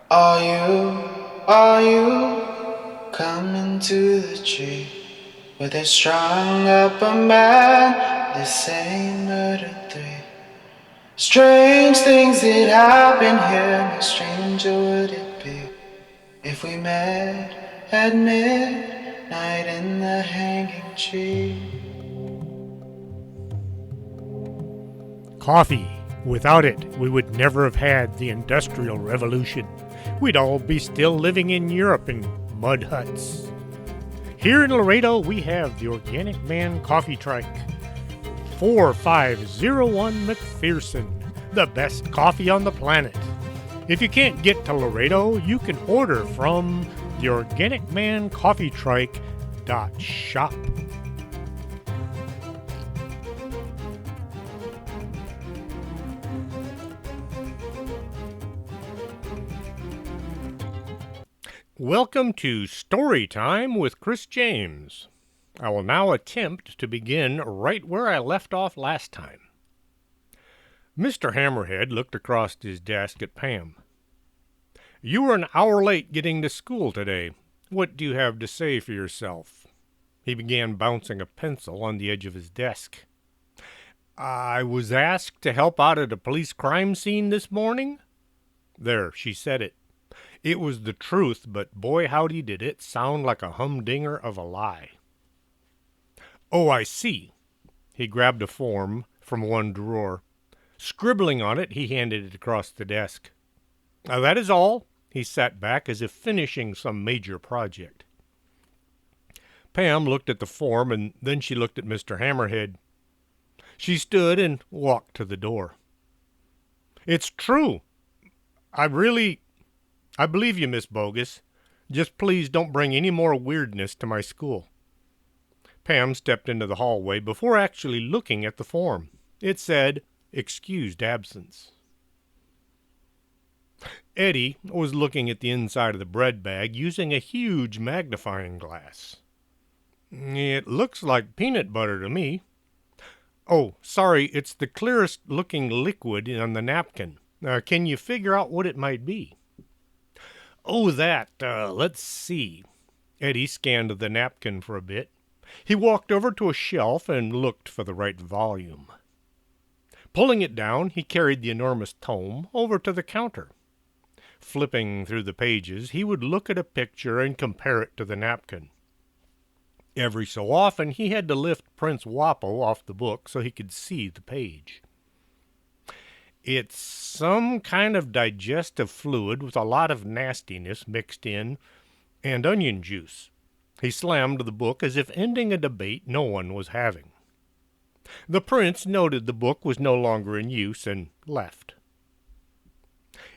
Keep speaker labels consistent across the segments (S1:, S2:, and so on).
S1: Are you coming to the tree where they strung up a man? They say murder three. Strange things that happen here. How stranger would it be if we met at midnight in the hanging tree?
S2: Coffee. Without it, we would never have had the Industrial Revolution. We'd all be still living in Europe in mud huts. Here in Laredo, we have the Organic Man Coffee Trike. 4501 McPherson, the best coffee on the planet. If you can't get to Laredo, you can order from the Organic Man Coffee Trike .shop. Welcome to Story Time with Chris James. I will now attempt to begin right where I left off last time. Mr. Hammerhead looked across his desk at Pam. You were an hour late getting to school today. What do you have to say for yourself? He began bouncing a pencil on the edge of his desk. I was asked to help out at a police crime scene this morning. There, she said it. It was the truth, but boy howdy did it sound like a humdinger of a lie. Oh, I see. He grabbed a form from one drawer. Scribbling on it, he handed it across the desk. That is all. He sat back as if finishing some major project. Pam looked at the form, and then she looked at Mr. Hammerhead. She stood and walked to the door. It's true. I believe you, Miss Bogus. Just please don't bring any more weirdness to my school. Pam stepped into the hallway before actually looking at the form. It said, excused absence. Eddie was looking at the inside of the bread bag using a huge magnifying glass. It looks like peanut butter to me. Oh, sorry, it's the clearest looking liquid on the napkin. Can you figure out what it might be? Oh, that. Let's see. Eddie scanned the napkin for a bit. He walked over to a shelf and looked for the right volume. Pulling it down, he carried the enormous tome over to the counter. Flipping through the pages, he would look at a picture and compare it to the napkin. Every so often, he had to lift Prince Wapo off the book so he could see the page. It's some kind of digestive fluid with a lot of nastiness mixed in, and onion juice. He slammed the book as if ending a debate no one was having. The prince noted the book was no longer in use and left.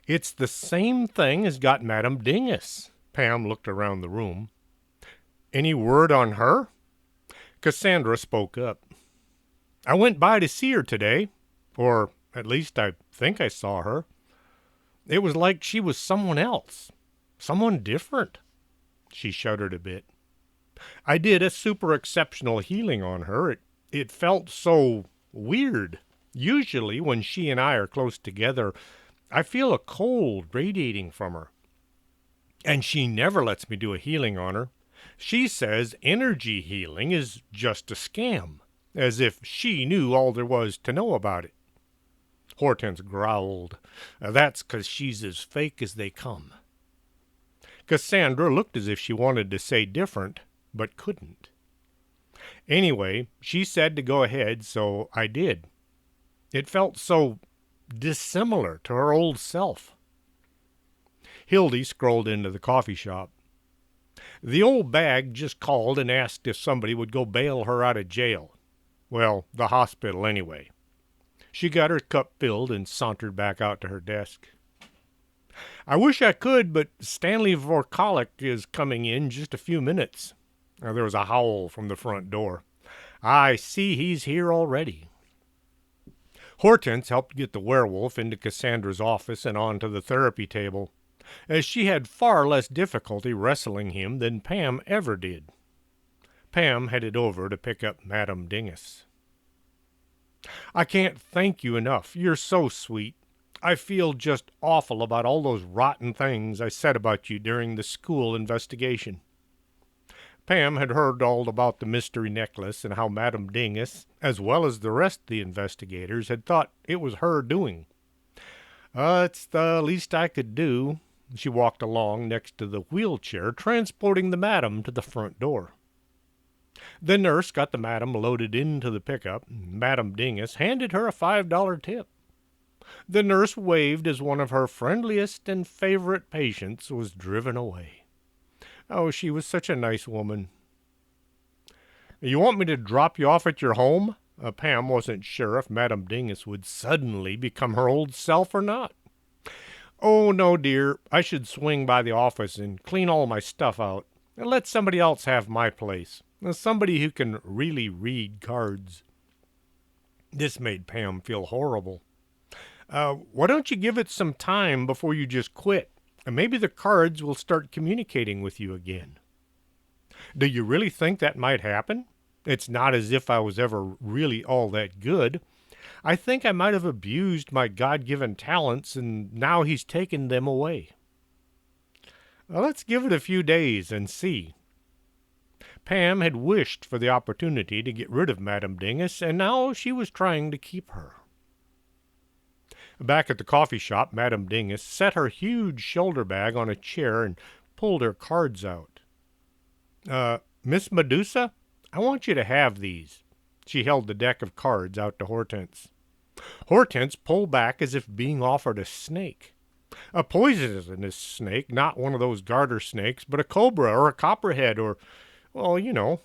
S2: It's the same thing as got Madame Dingus. Pam looked around the room. Any word on her? Cassandra spoke up. I went by to see her today, or at least I think I saw her. It was like she was someone else, someone different. She shuddered a bit. I did a super exceptional healing on her. It felt so weird. Usually when she and I are close together, I feel a cold radiating from her. And she never lets me do a healing on her. She says energy healing is just a scam, as if she knew all there was to know about it. Hortense growled. That's 'cause she's as fake as they come. Cassandra looked as if she wanted to say different, but couldn't. Anyway, she said to go ahead, so I did. It felt so dissimilar to her old self. Hildy scrolled into the coffee shop. The old bag just called and asked if somebody would go bail her out of jail. Well, the hospital anyway. She got her cup filled and sauntered back out to her desk. I wish I could, but Stanley Vorkalic is coming in just a few minutes. There was a howl from the front door. I see he's here already. Hortense helped get the werewolf into Cassandra's office and onto the therapy table, as she had far less difficulty wrestling him than Pam ever did. Pam headed over to pick up Madame Dingus. I can't thank you enough. You're so sweet. I feel just awful about all those rotten things I said about you during the school investigation. Pam had heard all about the mystery necklace and how Madame Dingus, as well as the rest of the investigators, had thought it was her doing. It's the least I could do. She walked along next to the wheelchair, transporting the madam to the front door. The nurse got the madam loaded into the pickup. Madame Dingus handed her a $5 tip. The nurse waved as one of her friendliest and favorite patients was driven away. Oh, she was such a nice woman. You want me to drop you off at your home? Pam wasn't sure if Madame Dingus would suddenly become her old self or not. Oh, no, dear. I should swing by the office and clean all my stuff out and let somebody else have my place. Somebody who can really read cards. This made Pam feel horrible. Why don't you give it some time before you just quit? And maybe the cards will start communicating with you again. Do you really think that might happen? It's not as if I was ever really all that good. I think I might have abused my God-given talents, and now he's taken them away. Well, let's give it a few days and see. Pam had wished for the opportunity to get rid of Madame Dingus, and now she was trying to keep her. Back at the coffee shop, Madame Dingus set her huge shoulder bag on a chair and pulled her cards out. Miss Medusa, I want you to have these. She held the deck of cards out to Hortense. Hortense pulled back as if being offered a snake. A poisonous snake, not one of those garter snakes, but a cobra or a copperhead or, well, you know.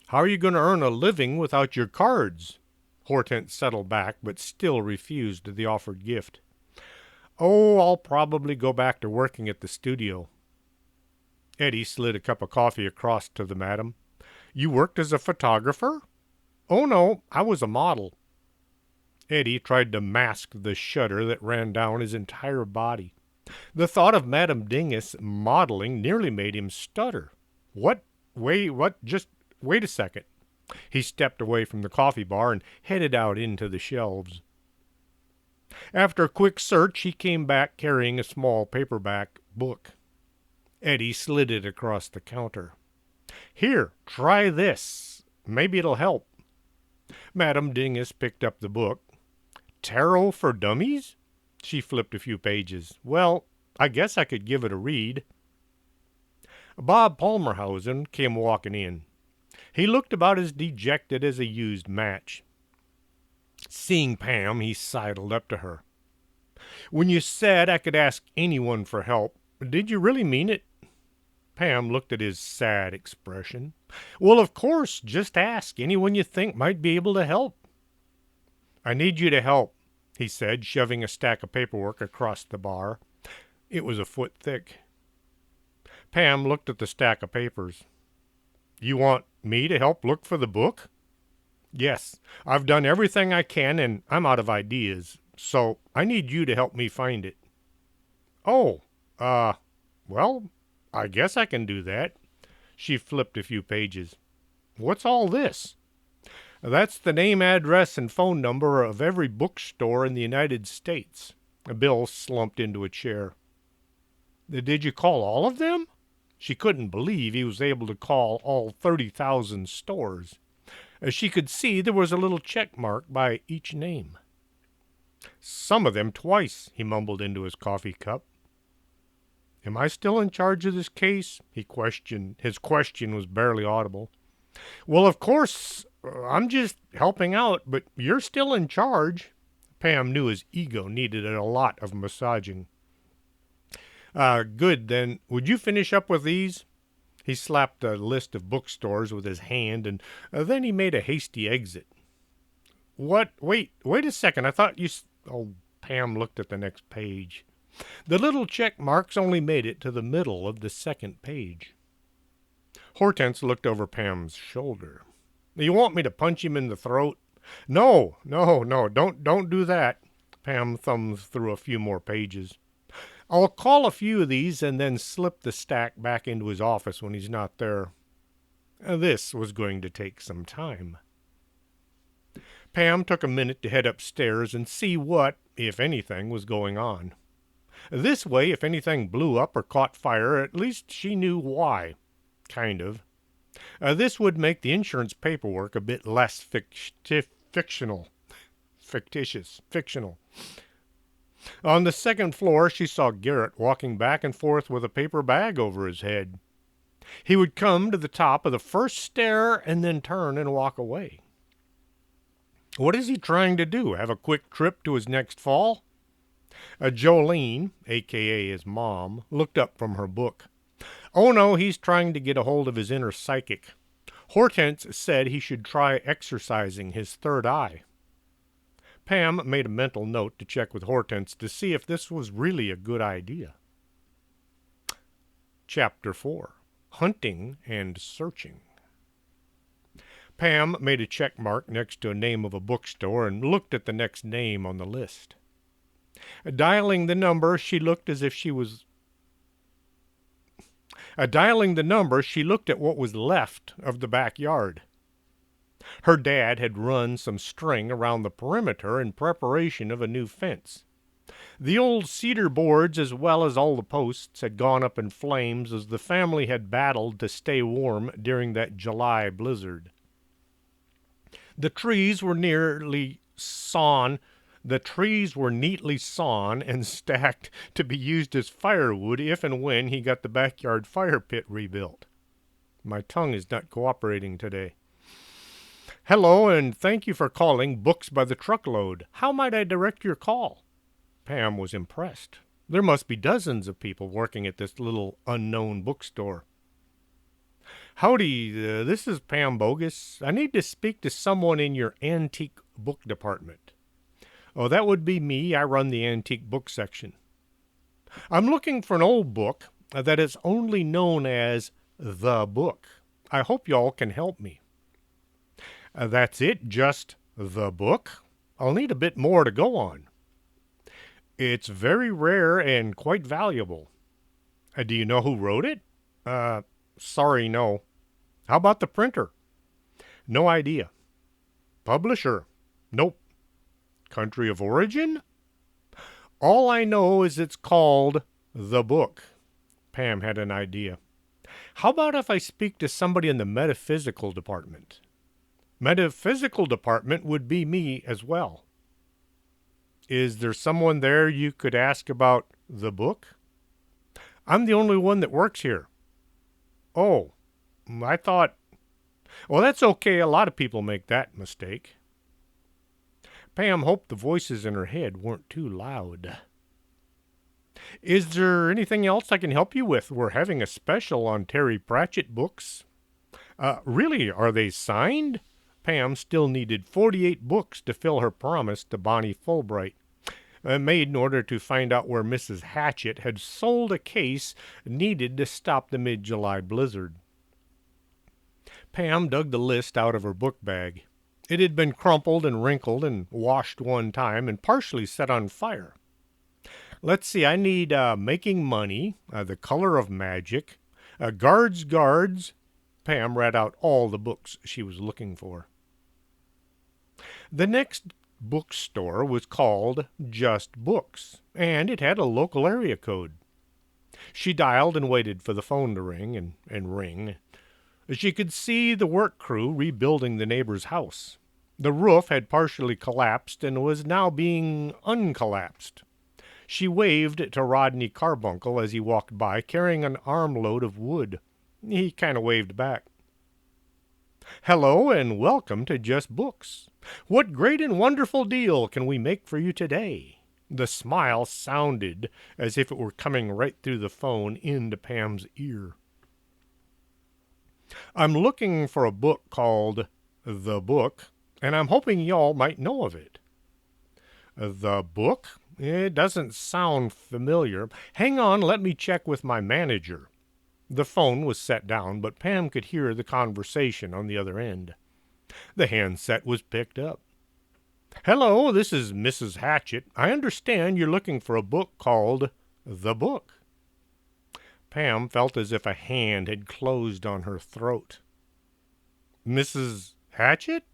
S2: How are you going to earn a living without your cards? Hortense settled back, but still refused the offered gift. Oh, I'll probably go back to working at the studio. Eddie slid a cup of coffee across to the madam. You worked as a photographer? Oh, no, I was a model. Eddie tried to mask the shudder that ran down his entire body. The thought of Madame Dingus modeling nearly made him stutter. What? Just wait a second. He stepped away from the coffee bar and headed out into the shelves. After a quick search, he came back carrying a small paperback book. Eddie slid it across the counter. Here, try this. Maybe it'll help. Madame Dingus picked up the book. Tarot for Dummies? She flipped a few pages. Well, I guess I could give it a read. Bob Palmerhausen came walking in. He looked about as dejected as a used match. Seeing Pam, he sidled up to her. When you said I could ask anyone for help, did you really mean it? Pam looked at his sad expression. Well, of course, just ask anyone you think might be able to help. I need you to help, he said, shoving a stack of paperwork across the bar. It was a foot thick. Pam looked at the stack of papers. You want me to help look for the book? Yes, I've done everything I can and I'm out of ideas, so I need you to help me find it. Oh, well, I guess I can do that. She flipped a few pages. What's all this? That's the name, address, and phone number of every bookstore in the United States. Bill slumped into a chair. Did you call all of them? She couldn't believe he was able to call all 30,000 stores. As she could see, there was a little check mark by each name. Some of them twice, he mumbled into his coffee cup. Am I still in charge of this case? He questioned. His question was barely audible. Well, of course, I'm just helping out, but you're still in charge. Pam knew his ego needed a lot of massaging. Good, then. Would you finish up with these? He slapped a list of bookstores with his hand, and then he made a hasty exit. What? Wait a second. I thought you... Oh, Pam looked at the next page. The little check marks only made it to the middle of the second page. Hortense looked over Pam's shoulder. You want me to punch him in the throat? No, don't do that. Pam thumbed through a few more pages. I'll call a few of these and then slip the stack back into his office when he's not there. This was going to take some time. Pam took a minute to head upstairs and see what, if anything was going on. This way, if anything blew up or caught fire, at least she knew why. Kind of. This would make the insurance paperwork a bit less fictional. Fictitious. Fictional. On the second floor, she saw Garrett walking back and forth with a paper bag over his head. He would come to the top of the first stair and then turn and walk away. What is he trying to do? Have a quick trip to his next fall? Jolene, a.k.a. his mom, looked up from her book. Oh no, he's trying to get a hold of his inner psychic. Hortense said he should try exercising his third eye. Pam made a mental note to check with Hortense to see if this was really a good idea. Chapter 4. Hunting and Searching. Pam made a check mark next to a name of a bookstore and looked at the next name on the list. Dialing the number, she looked at what was left of the backyard. Her dad had run some string around the perimeter in preparation of a new fence. The old cedar boards, as well as all the posts, had gone up in flames as the family had battled to stay warm during that July blizzard. The trees were neatly sawn and stacked to be used as firewood if and when he got the backyard fire pit rebuilt. My tongue is not cooperating today. Hello, and thank you for calling Books by the Truckload. How might I direct your call? Pam was impressed. There must be dozens of people working at this little unknown bookstore. Howdy, this is Pam Bogus. I need to speak to someone in your antique book department. Oh, that would be me. I run the antique book section. I'm looking for an old book that is only known as The Book. I hope y'all can help me. That's it, just The Book? I'll need a bit more to go on. It's very rare and quite valuable. Do you know who wrote it? Sorry, no. How about the printer? No idea. Publisher? Nope. Country of origin? All I know is it's called The Book. Pam had an idea. How about if I speak to somebody in the metaphysical department? Metaphysical department would be me as well. Is there someone there you could ask about The Book? I'm the only one that works here. Oh, I thought... Well, that's okay. A lot of people make that mistake. Pam hoped the voices in her head weren't too loud. Is there anything else I can help you with? We're having a special on Terry Pratchett books. Really, are they signed? Pam still needed 48 books to fill her promise to Bonnie Fulbright, made in order to find out where Mrs. Hatchett had sold a case needed to stop the mid-July blizzard. Pam dug the list out of her book bag. It had been crumpled and wrinkled and washed one time and partially set on fire. Let's see, I need Making Money, The Color of Magic, Guards. Pam read out all the books she was looking for. The next bookstore was called Just Books, and it had a local area code. She dialed and waited for the phone to ring and ring. She could see the work crew rebuilding the neighbor's house. The roof had partially collapsed and was now being uncollapsed. She waved to Rodney Carbuncle as he walked by, carrying an armload of wood. He kind of waved back. Hello, and welcome to Just Books. What great and wonderful deal can we make for you today? The smile sounded as if it were coming right through the phone into Pam's ear. I'm looking for a book called The Book, and I'm hoping y'all might know of it. The Book? It doesn't sound familiar. Hang on, let me check with my manager. The phone was set down, but Pam could hear the conversation on the other end. The handset was picked up. Hello, this is Mrs. Hatchett. I understand you're looking for a book called The Book. Pam felt as if a hand had closed on her throat. Mrs. Hatchett?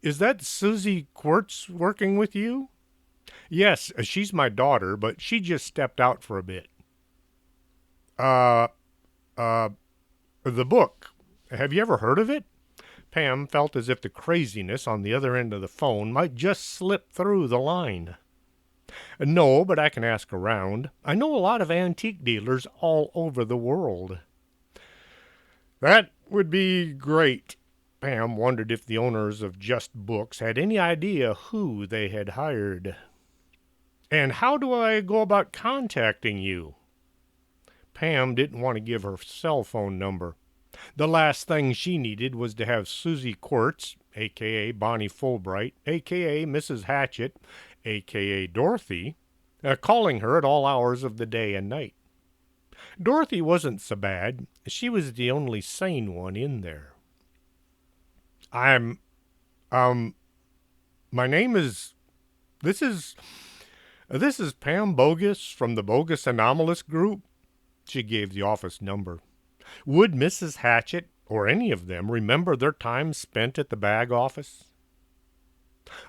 S2: Is that Susy Quartz working with you? Yes, she's my daughter, but she just stepped out for a bit. Uh, uh, the book. Have you ever heard of it? Pam felt as if the craziness on the other end of the phone might just slip through the line. No, but I can ask around. I know a lot of antique dealers all over the world. That would be great. Pam wondered if the owners of Just Books had any idea who they had hired. And how do I go about contacting you? Pam didn't want to give her cell phone number. The last thing she needed was to have Susie Quartz, a.k.a. Bonnie Fulbright, a.k.a. Mrs. Hatchet, a.k.a. Dorothy, calling her at all hours of the day and night. Dorothy wasn't so bad. She was the only sane one in there. I'm, um, my name is, this is, this is Pam Bogus from the Bogus Anomalous Group. She gave the office number. Would Mrs. Hatchet, or any of them, remember their time spent at the bag office?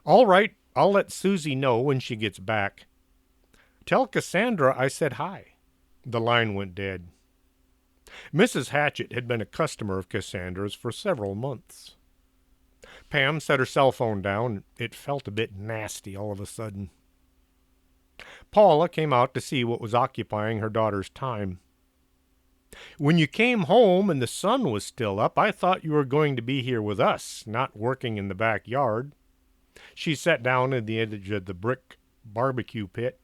S2: All right, I'll let Susie know when she gets back. Tell Cassandra I said hi. The line went dead. Mrs. Hatchet had been a customer of Cassandra's for several months. Pam set her cell phone down. It felt a bit nasty all of a sudden. Paula came out to see what was occupying her daughter's time. When you came home and the sun was still up, I thought you were going to be here with us, not working in the backyard. She sat down at the edge of the brick barbecue pit.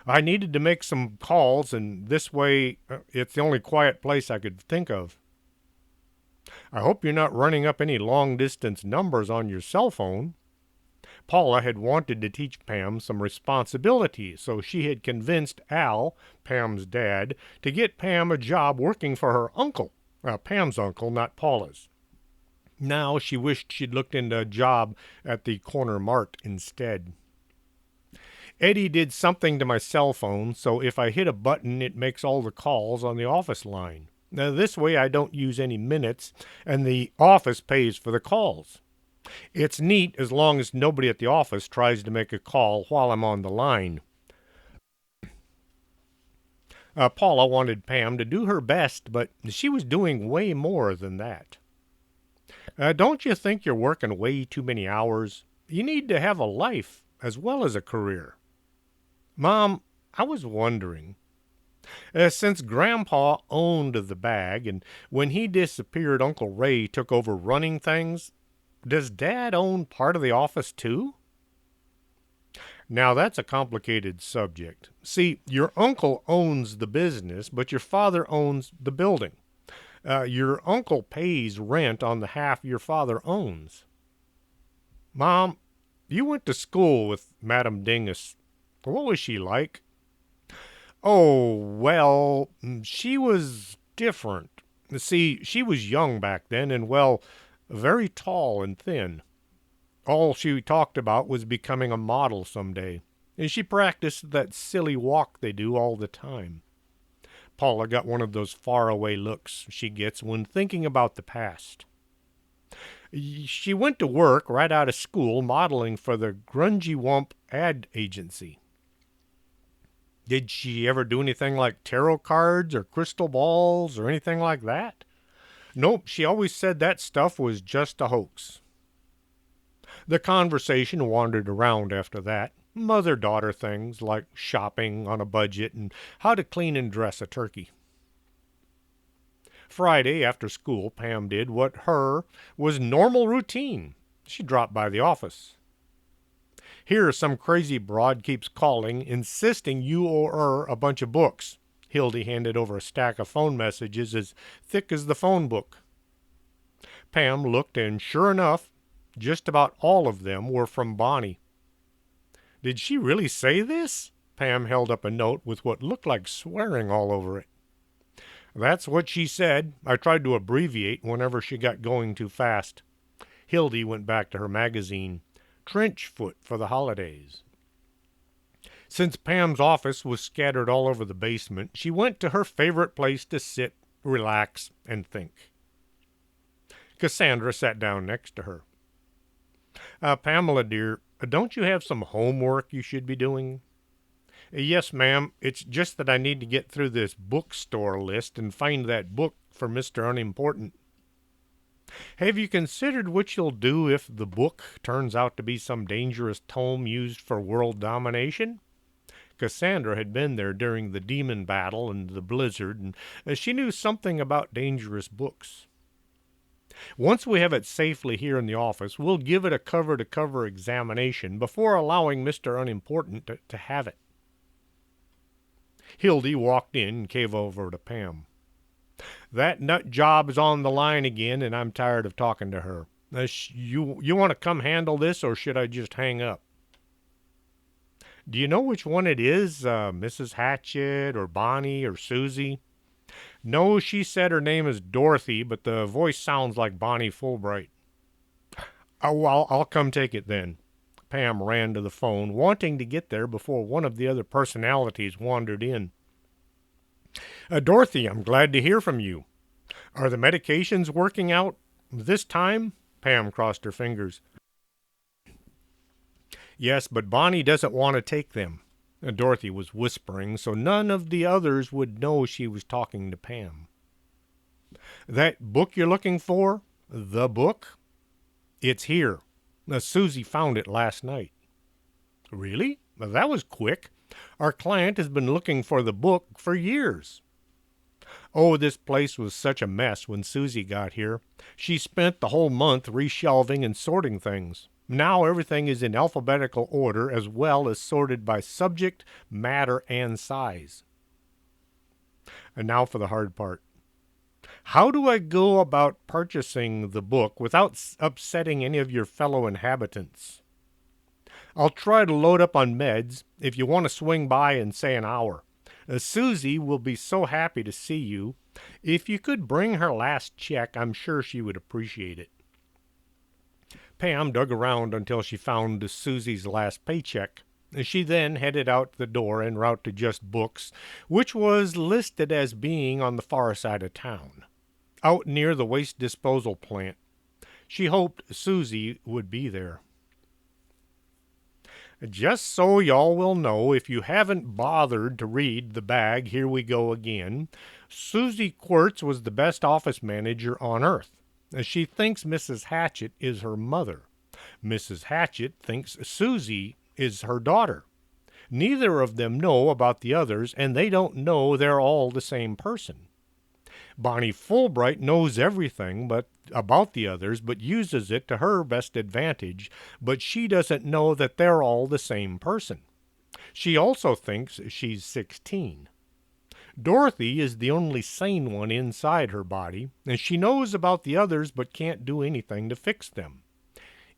S2: I needed to make some calls, and this way it's the only quiet place I could think of. I hope you're not running up any long-distance numbers on your cell phone. Paula had wanted to teach Pam some responsibility, so she had convinced Al, Pam's dad, to get Pam a job working for her uncle. Pam's uncle, not Paula's. Now she wished she'd looked into a job at the corner mart instead. Eddie did something to my cell phone, so if I hit a button, it makes all the calls on the office line. Now, this way I don't use any minutes, and the office pays for the calls. It's neat as long as nobody at the office tries to make a call while I'm on the line. Paula wanted Pam to do her best, but she was doing way more than that. Don't you think you're working way too many hours? You need to have a life as well as a career. Mom, I was wondering, since Grandpa owned the bag, and when he disappeared, Uncle Ray took over running things, does Dad own part of the office too? Now that's a complicated subject. See, your uncle owns the business, but your father owns the building. Your uncle pays rent on the half your father owns. Mom, you went to school with Madame Dingus. What was she like? Oh, well, she was different. See, she was young back then and, well, very tall and thin. All she talked about was becoming a model someday, and she practiced that silly walk they do all the time. Paula got one of those faraway looks she gets when thinking about the past. She went to work right out of school modeling for the Grungy Wump ad agency. Did she ever do anything like tarot cards or crystal balls or anything like that? Nope, she always said that stuff was just a hoax. The conversation wandered around after that. Mother-daughter things like shopping on a budget and how to clean and dress a turkey. Friday after school, Pam did what was normal routine. She dropped by the office. Here, some crazy broad keeps calling, insisting you owe her a bunch of books. Hildy handed over a stack of phone messages as thick as the phone book. Pam looked, and sure enough, just about all of them were from Bonnie. Did she really say this? Pam held up a note with what looked like swearing all over it. That's what she said. I tried to abbreviate whenever she got going too fast. Hildy went back to her magazine, Trenchfoot for the Holidays. Since Pam's office was scattered all over the basement, she went to her favorite place to sit, relax, and think. Cassandra sat down next to her. Pamela, dear, Don't you have some homework you should be doing? Yes, ma'am. It's just that I need to get through this bookstore list and find that book for Mr. Unimportant. Have you considered what you'll do if the book turns out to be some dangerous tome used for world domination? Cassandra had been there during the demon battle and the blizzard, and she knew something about dangerous books. Once we have it safely here in the office, we'll give it a cover-to-cover examination before allowing Mr. Unimportant to have it. Hildy walked in and came over to Pam. That nut job is on the line again, and I'm tired of talking to her. You want to come handle this, or should I just hang up? Do you know which one it is, Mrs. Hatchet or Bonnie or Susy? No, she said her name is Dorothy, but the voice sounds like Bonnie Fulbright. Oh, well, I'll come take it then. Pam ran to the phone, wanting to get there before one of the other personalities wandered in. Dorothy, I'm glad to hear from you. Are the medications working out this time? Pam crossed her fingers. Yes, but Bonnie doesn't want to take them. Dorothy was whispering, so none of the others would know she was talking to Pam. That book you're looking for? The book? It's here. Susy found it last night. Really? That was quick. Our client has been looking for the book for years. Oh, this place was such a mess when Susy got here. She spent the whole month reshelving and sorting things. Now everything is in alphabetical order as well as sorted by subject, matter, and size. And now for the hard part. How do I go about purchasing the book without upsetting any of your fellow inhabitants? I'll try to load up on meds if you want to swing by in, say, an hour. Susy will be so happy to see you. If you could bring her last check, I'm sure she would appreciate it. Pam dug around until she found Susy's last paycheck. She then headed out the door en route to Just Books, which was listed as being on the far side of town, out near the waste disposal plant. She hoped Susy would be there. Just so y'all will know, if you haven't bothered to read the bag, here we go again. Susy Quirtz was the best office manager on earth. She thinks Mrs. Hatchet is her mother. Mrs. Hatchet thinks Susy is her daughter. Neither of them know about the others, and they don't know they're all the same person. Bonnie Fulbright knows everything about the others, but uses it to her best advantage, but she doesn't know that they're all the same person. She also thinks she's 16. Dorothy is the only sane one inside her body, and she knows about the others but can't do anything to fix them.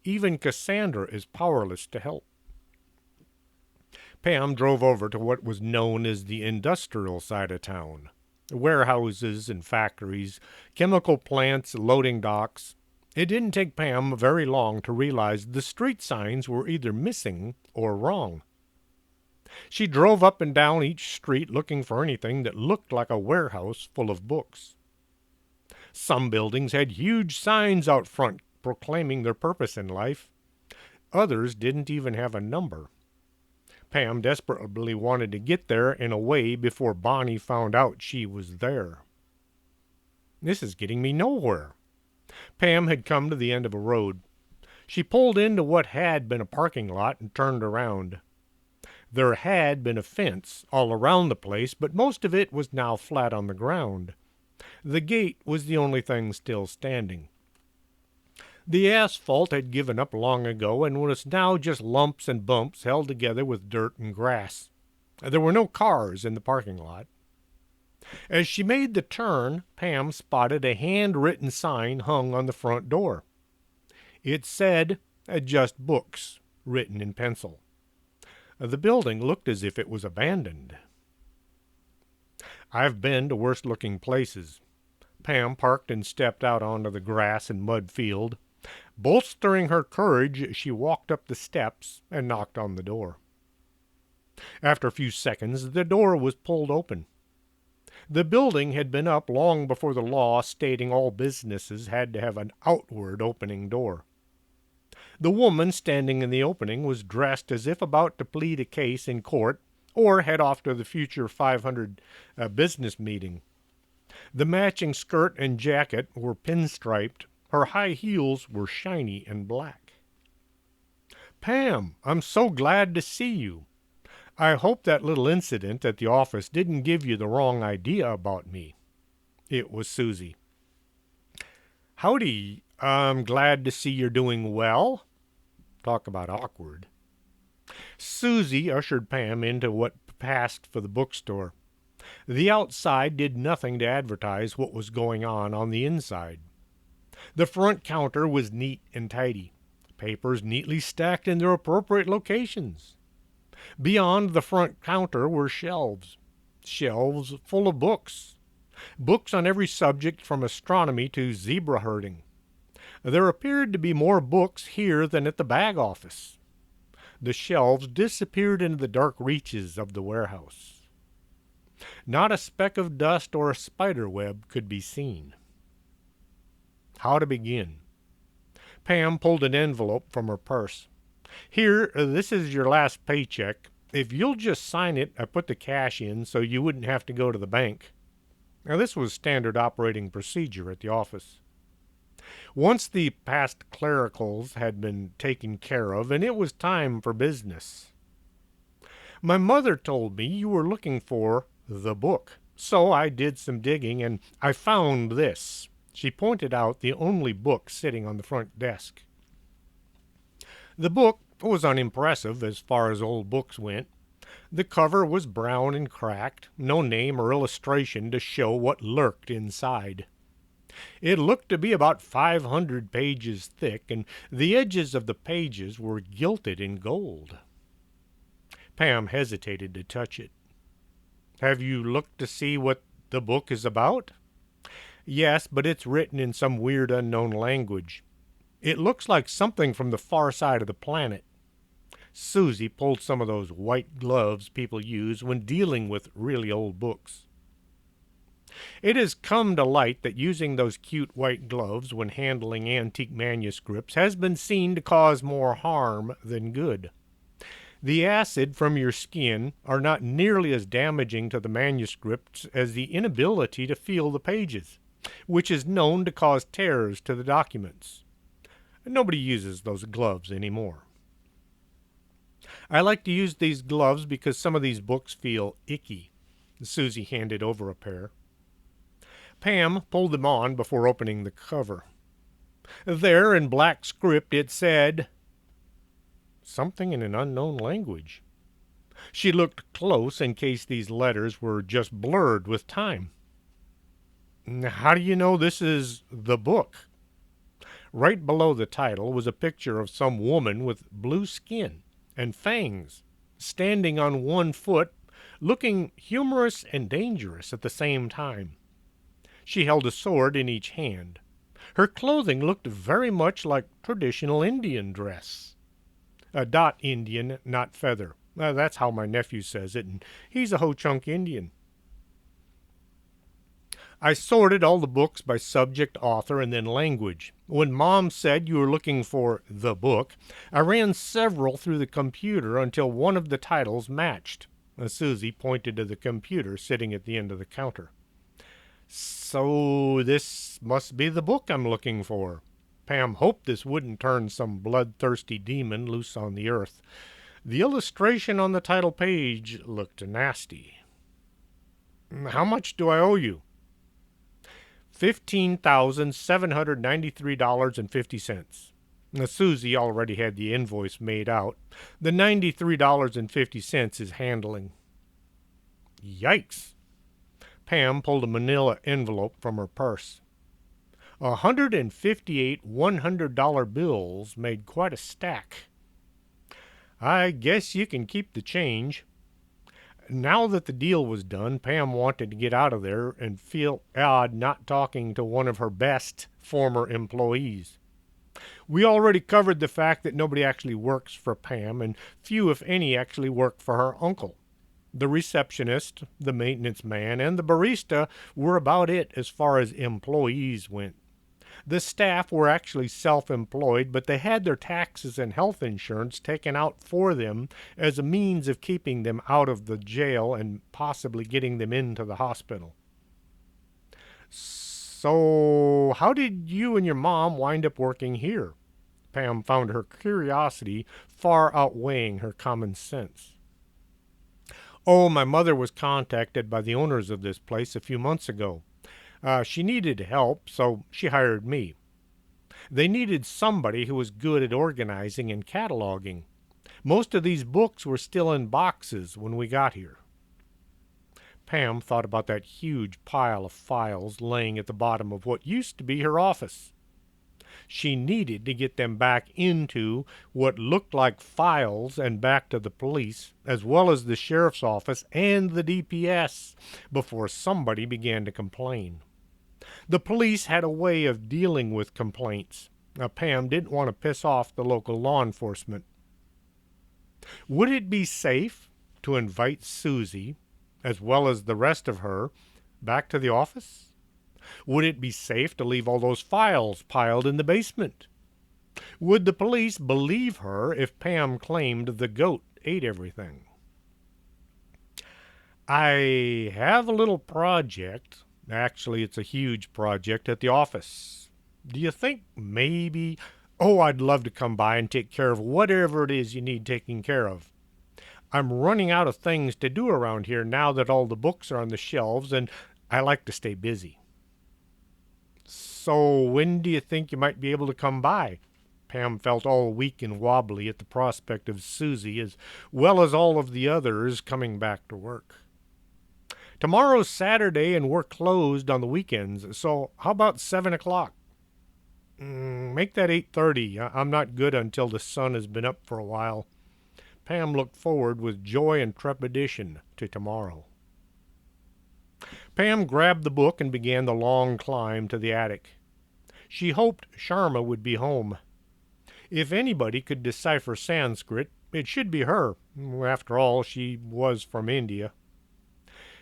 S2: Even Cassandra is powerless to help. Pam drove over to what was known as the industrial side of town. Warehouses and factories, chemical plants, loading docks. It didn't take Pam very long to realize the street signs were either missing or wrong. She drove up and down each street looking for anything that looked like a warehouse full of books. Some buildings had huge signs out front proclaiming their purpose in life. Others didn't even have a number. Pam desperately wanted to get there and away before Bonnie found out she was there. This is getting me nowhere. Pam had come to the end of a road. She pulled into what had been a parking lot and turned around. There had been a fence all around the place, but most of it was now flat on the ground. The gate was the only thing still standing. The asphalt had given up long ago and was now just lumps and bumps held together with dirt and grass. There were no cars in the parking lot. As she made the turn, Pam spotted a handwritten sign hung on the front door. It said, "Just Books," written in pencil. The building looked as if it was abandoned. I've been to worse-looking places. Pam parked and stepped out onto the grass and mud field. Bolstering her courage, she walked up the steps and knocked on the door. After a few seconds, the door was pulled open. The building had been up long before the law stating all businesses had to have an outward opening door. The woman standing in the opening was dressed as if about to plead a case in court or head off to the future 500 business meeting. The matching skirt and jacket were pinstriped. Her high heels were shiny and black. "Pam, I'm so glad to see you. I hope that little incident at the office didn't give you the wrong idea about me." It was Susy. "Howdy, I'm glad to see you're doing well." Talk about awkward. Susy ushered Pam into what passed for the bookstore. The outside did nothing to advertise what was going on the inside. The front counter was neat and tidy, papers neatly stacked in their appropriate locations. Beyond the front counter were shelves, shelves full of books, books on every subject from astronomy to zebra herding. There appeared to be more books here than at the bag office. The shelves disappeared into the dark reaches of the warehouse. Not a speck of dust or a spider web could be seen. How to begin? Pam pulled an envelope from her purse. "Here, this is your last paycheck. If you'll just sign it, I put the cash in so you wouldn't have to go to the bank." Now, this was standard operating procedure at the office. Once the past clericals had been taken care of, and it was time for business. "My mother told me you were looking for the book, so I did some digging, and I found this." She pointed out the only book sitting on the front desk. The book was unimpressive as far as old books went. The cover was brown and cracked, no name or illustration to show what lurked inside. It looked to be about 500 pages thick, and the edges of the pages were gilded in gold. Pam hesitated to touch it. "Have you looked to see what the book is about?" "Yes, but it's written in some weird unknown language. It looks like something from the far side of the planet." Susy pulled some of those white gloves people use when dealing with really old books. It has come to light that using those cute white gloves when handling antique manuscripts has been seen to cause more harm than good. The acid from your skin are not nearly as damaging to the manuscripts as the inability to feel the pages, which is known to cause tears to the documents. Nobody uses those gloves anymore. "I like to use these gloves because some of these books feel icky." Susy handed over a pair. Pam pulled them on before opening the cover. There, in black script, it said something in an unknown language. She looked close in case these letters were just blurred with time. "How do you know this is the book?" Right below the title was a picture of some woman with blue skin and fangs, standing on one foot, looking humorous and dangerous at the same time. She held a sword in each hand. Her clothing looked very much like traditional Indian dress. A dot Indian, not feather. That's how my nephew says it, and he's a Ho-Chunk Indian. I sorted all the books by subject, author, and then language. When Mom said you were looking for the book, I ran several through the computer until one of the titles matched. Susy pointed to the computer sitting at the end of the counter. "So this must be the book I'm looking for." Pam hoped this wouldn't turn some bloodthirsty demon loose on the earth. The illustration on the title page looked nasty. "How much do I owe you?" $15,793.50. Susy already had the invoice made out. The $93.50 is handling. Yikes! Pam pulled a manila envelope from her purse. 158 $100 bills made quite a stack. "I guess you can keep the change." Now that the deal was done, Pam wanted to get out of there and feel odd not talking to one of her best former employees. We already covered the fact that nobody actually works for Pam, and few, if any, actually work for her uncle. The receptionist, the maintenance man, and the barista were about it as far as employees went. The staff were actually self-employed, but they had their taxes and health insurance taken out for them as a means of keeping them out of the jail and possibly getting them into the hospital. So, how did you and your mom wind up working here? Pam found her curiosity far outweighing her common sense. Oh, my mother was contacted by the owners of this place a few months ago. She needed help, so she hired me. They needed somebody who was good at organizing and cataloging. Most of these books were still in boxes when we got here. Pam thought about that huge pile of files laying at the bottom of what used to be her office. She needed to get them back into what looked like files and back to the police, as well as the sheriff's office and the DPS, before somebody began to complain. The police had a way of dealing with complaints. Pam didn't want to piss off the local law enforcement. Would it be safe to invite Susy, as well as the rest of her, back to the office? Would it be safe to leave all those files piled in the basement? Would the police believe her if Pam claimed the goat ate everything? I have a little project. Actually, it's a huge project at the office. Do you think maybe... Oh, I'd love to come by and take care of whatever it is you need taking care of. I'm running out of things to do around here now that all the books are on the shelves, and I like to stay busy. So when do you think you might be able to come by? Pam felt all weak and wobbly at the prospect of Susy, as well as all of the others coming back to work. Tomorrow's Saturday and we're closed on the weekends, so how about 7 o'clock? Make that 8:30. I'm not good until the sun has been up for a while. Pam looked forward with joy and trepidation to tomorrow. Pam grabbed the book and began the long climb to the attic. She hoped Sharma would be home. If anybody could decipher Sanskrit, it should be her. After all, she was from India.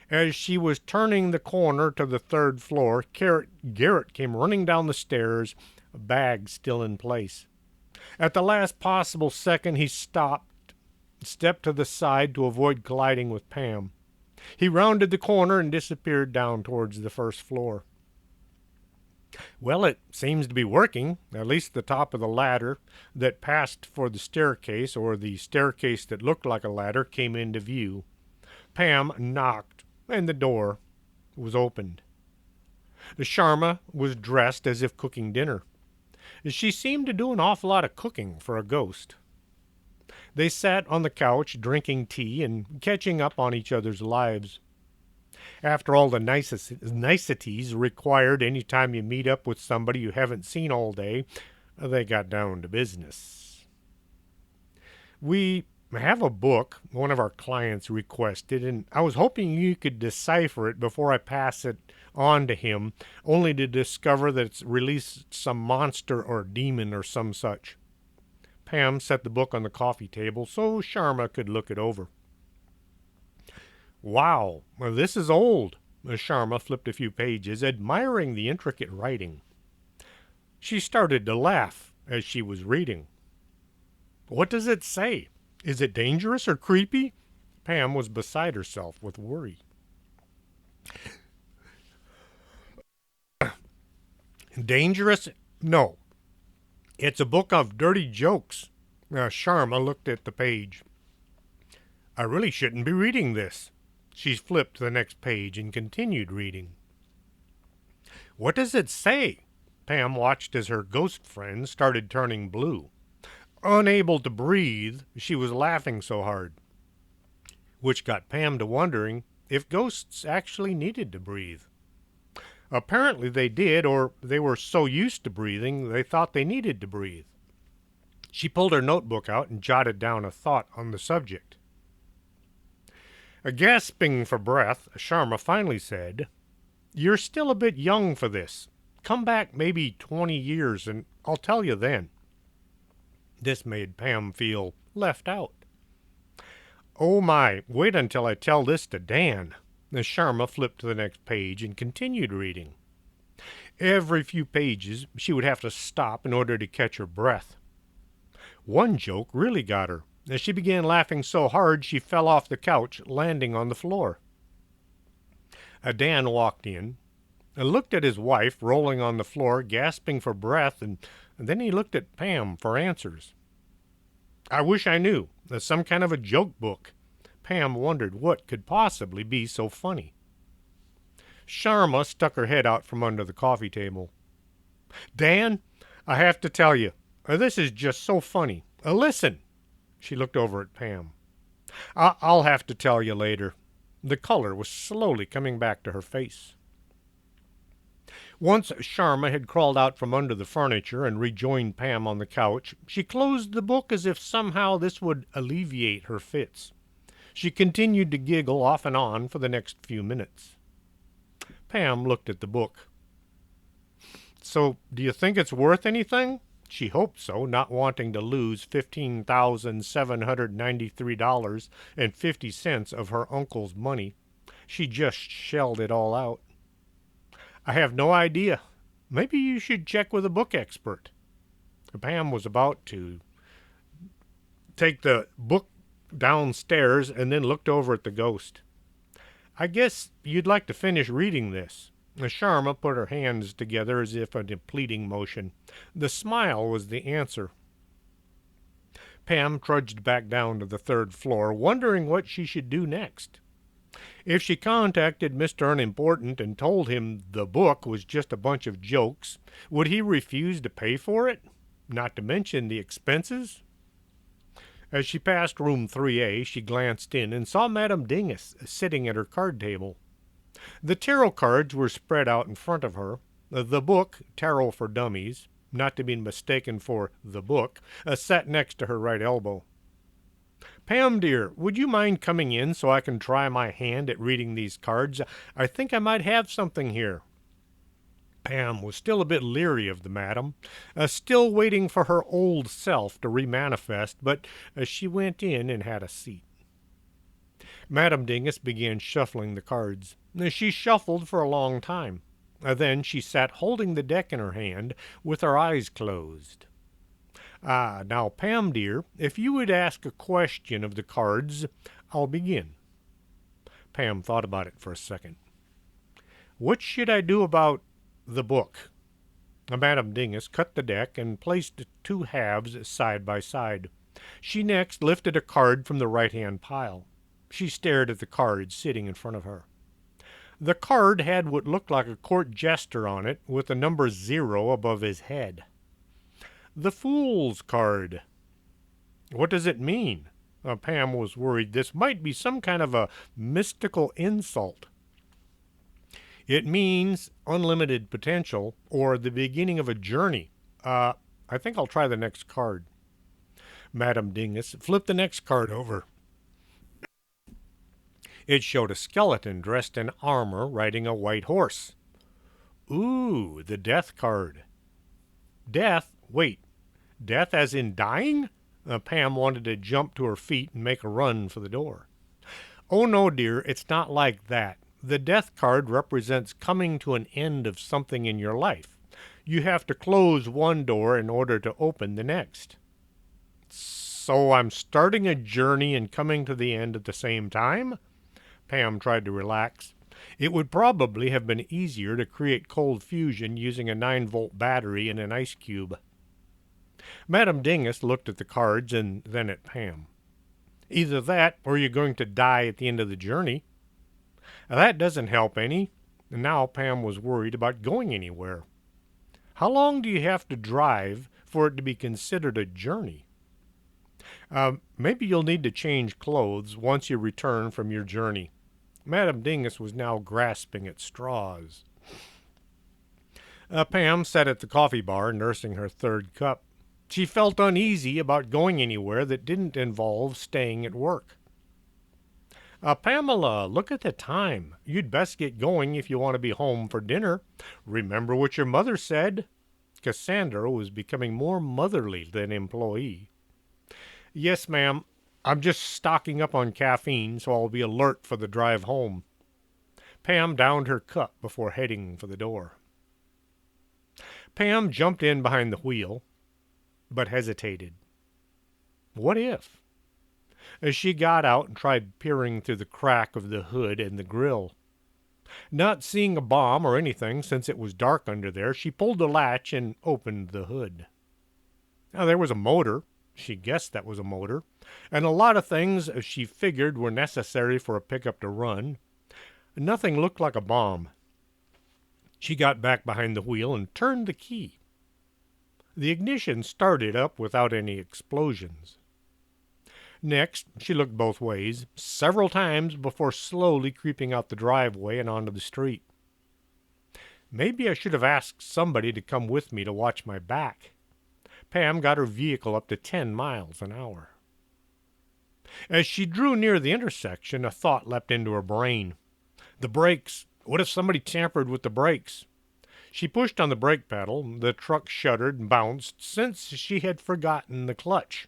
S2: As she was turning the corner to the third floor, Garrett came running down the stairs, a bag still in place. At the last possible second, he stopped, stepped to the side to avoid colliding with Pam. He rounded the corner and disappeared down towards the first floor. Well, it seems to be working. At least the top of the ladder that passed for the staircase, or the staircase that looked like a ladder, came into view. Pam knocked, and the door was opened. Sharma was dressed as if cooking dinner. She seemed to do an awful lot of cooking for a ghost. They sat on the couch drinking tea and catching up on each other's lives. After all the niceties required any time you meet up with somebody you haven't seen all day, they got down to business. We have a book one of our clients requested, and I was hoping you could decipher it before I pass it on to him, only to discover that it's released some monster or demon or some such. Pam set the book on the coffee table so Sharma could look it over. Wow, well, this is old. Sharma flipped a few pages, admiring the intricate writing. She started to laugh as she was reading. What does it say? Is it dangerous or creepy? Pam was beside herself with worry. Dangerous? No. It's a book of dirty jokes. Sharma looked at the page. I really shouldn't be reading this. She flipped to the next page and continued reading. What does it say? Pam watched as her ghost friend started turning blue. Unable to breathe, she was laughing so hard, which got Pam to wondering if ghosts actually needed to breathe. Apparently they did, or they were so used to breathing they thought they needed to breathe. She pulled her notebook out and jotted down a thought on the subject. Gasping for breath, Sharma finally said, You're still a bit young for this. Come back maybe 20 years and I'll tell you then. This made Pam feel left out. Oh my, wait until I tell this to Dan. Sharma flipped to the next page and continued reading. Every few pages, she would have to stop in order to catch her breath. One joke really got her, as she began laughing so hard she fell off the couch, landing on the floor. Dan walked in and looked at his wife rolling on the floor, gasping for breath, and then he looked at Pam for answers. I wish I knew. Some kind of a joke book. Pam wondered what could possibly be so funny. Sharma stuck her head out from under the coffee table. Dan, I have to tell you, this is just so funny. Listen. She looked over at Pam. I'll have to tell you later. The color was slowly coming back to her face. Once Sharma had crawled out from under the furniture and rejoined Pam on the couch, she closed the book as if somehow this would alleviate her fits. She continued to giggle off and on for the next few minutes. Pam looked at the book. So, do you think it's worth anything? She hoped so, not wanting to lose $15,793.50 of her uncle's money. She just shelled it all out. I have no idea. Maybe you should check with a book expert. Pam was about to take the book downstairs and then looked over at the ghost. I guess you'd like to finish reading this. Sharma put her hands together as if in a pleading motion. The smile was the answer. Pam trudged back down to the third floor, wondering what she should do next. If she contacted Mr. Unimportant and told him the book was just a bunch of jokes, would he refuse to pay for it? Not to mention the expenses? As she passed room 3A, she glanced in and saw Madame Dingus sitting at her card table. The tarot cards were spread out in front of her. The book, Tarot for Dummies, not to be mistaken for the book, sat next to her right elbow. Pam, dear, would you mind coming in so I can try my hand at reading these cards? I think I might have something here. Pam was still a bit leery of the madam, still waiting for her old self to remanifest, but she went in and had a seat. Madame Dingus began shuffling the cards. She shuffled for a long time. Then she sat holding the deck in her hand with her eyes closed. Now, Pam, dear, if you would ask a question of the cards, I'll begin. Pam thought about it for a second. What should I do about the book? Madame Dingus cut the deck and placed the two halves side by side. She next lifted a card from the right-hand pile. She stared at the card sitting in front of her. The card had what looked like a court jester on it, with the number 0 above his head. The Fool's card. What does it mean? Pam was worried this might be some kind of a mystical insult. It means unlimited potential or the beginning of a journey. I think I'll try the next card. Madame Dingus flipped the next card over. It showed a skeleton dressed in armor riding a white horse. Ooh, the death card. Death? Wait, death as in dying? Pam wanted to jump to her feet and make a run for the door. Oh no, dear, it's not like that. The death card represents coming to an end of something in your life. You have to close one door in order to open the next. So I'm starting a journey and coming to the end at the same time? Pam tried to relax. It would probably have been easier to create cold fusion using a 9-volt battery and an ice cube. Madame Dingus looked at the cards and then at Pam. Either that or you're going to die at the end of the journey. That doesn't help any. Now Pam was worried about going anywhere. How long do you have to drive for it to be considered a journey? Maybe you'll need to change clothes once you return from your journey. Madame Dingus was now grasping at straws. Pam sat at the coffee bar nursing her third cup. She felt uneasy about going anywhere that didn't involve staying at work. Pamela, look at the time. You'd best get going if you want to be home for dinner. Remember what your mother said? Cassandra was becoming more motherly than employee. Yes, ma'am. I'm just stocking up on caffeine, so I'll be alert for the drive home. Pam downed her cup before heading for the door. Pam jumped in behind the wheel, but hesitated. What if? As she got out and tried peering through the crack of the hood and the grill. Not seeing a bomb or anything since it was dark under there, she pulled the latch and opened the hood. Now, there was a motor. She guessed that was a motor. And a lot of things she figured were necessary for a pickup to run. Nothing looked like a bomb. She got back behind the wheel and turned the key. The ignition started up without any explosions. Next, she looked both ways, several times before slowly creeping out the driveway and onto the street. Maybe I should have asked somebody to come with me to watch my back. Pam got her vehicle up to 10 miles an hour. As she drew near the intersection, a thought leapt into her brain. The brakes. What if somebody tampered with the brakes? She pushed on the brake pedal. The truck shuddered and bounced since she had forgotten the clutch.